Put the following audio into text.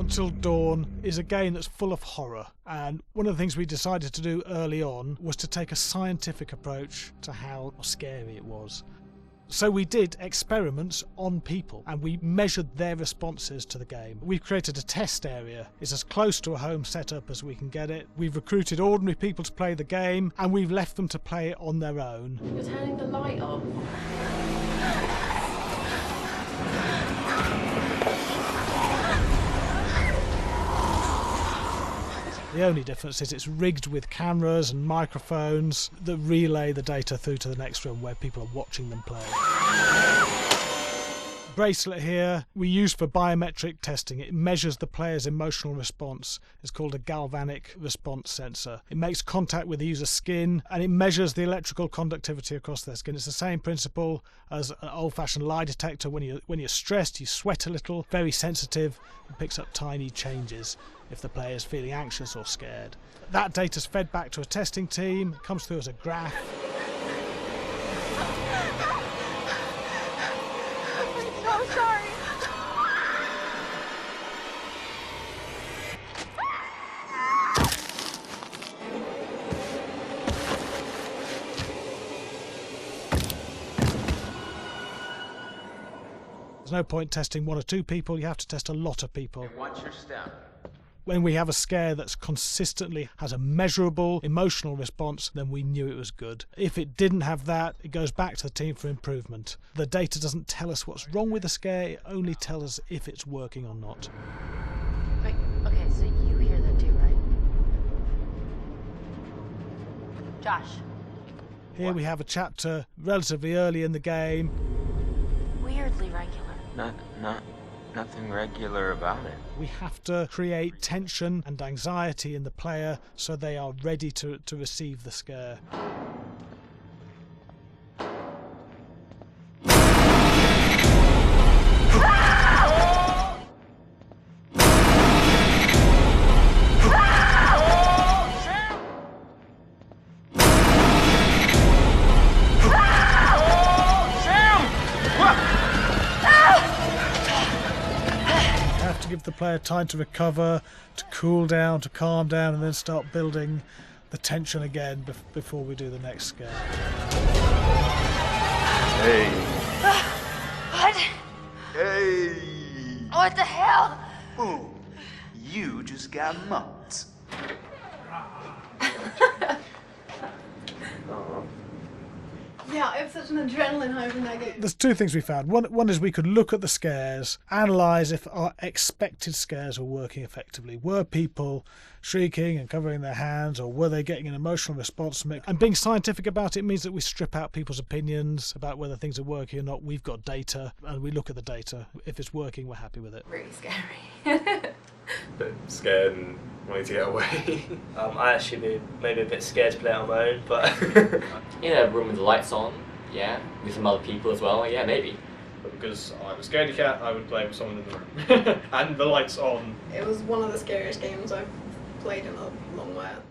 Until Dawn is a game that's full of horror, and one of the things we decided to do early on was to take a scientific approach to how scary it was. So we did experiments on people and we measured their responses to the game. We've created a test area. It's as close to a home setup as we can get it. We've recruited ordinary people to play the game and we've left them to play it on their own. You're turning the light off. The only difference is it's rigged with cameras and microphones that relay the data through to the next room where people are watching them play. Bracelet here we use for biometric testing. It measures the player's emotional response. It's called a galvanic response sensor. It makes contact with the user's skin and it measures the electrical conductivity across their skin. It's the same principle as an old-fashioned lie detector. When you're stressed, you sweat a little, very sensitive. It picks up tiny changes if the player is feeling anxious or scared. That data's fed back to a testing team. It comes through as a graph. I'm sorry. There's no point testing one or two people, you have to test a lot of people. Watch your step. When we have a scare that's consistently has a measurable emotional response, then we knew it was good. If it didn't have that, it goes back to the team for improvement. The data doesn't tell us what's wrong with the scare, it only tells us if it's working or not. Wait, okay, so you hear that too, right? Josh. Here we have a chapter relatively early in the game. Weirdly regular. Nothing regular about it. We have to create tension and anxiety in the player so they are ready to receive the scare. Give the player time to recover, to cool down, to calm down, and then start building the tension again before we do the next scare. Hey. What? Hey. What the hell? Ooh, you just got mugged. Yeah, I have such an adrenaline high from that game. There's two things we found. One is we could look at the scares, analyse if our expected scares were working effectively. Were people shrieking and covering their hands, or were they getting an emotional response from it? And being scientific about it means that we strip out people's opinions about whether things are working or not. We've got data, and we look at the data. If it's working, we're happy with it. Really scary. Bit scared and wanting to get away. I actually maybe a bit scared to play it on my own, but In a room with the lights on, yeah, with some other people as well, yeah, maybe. But because I'm a scaredy cat, I would play with someone in the room. And the lights on. It was one of the scariest games I've played in a long while.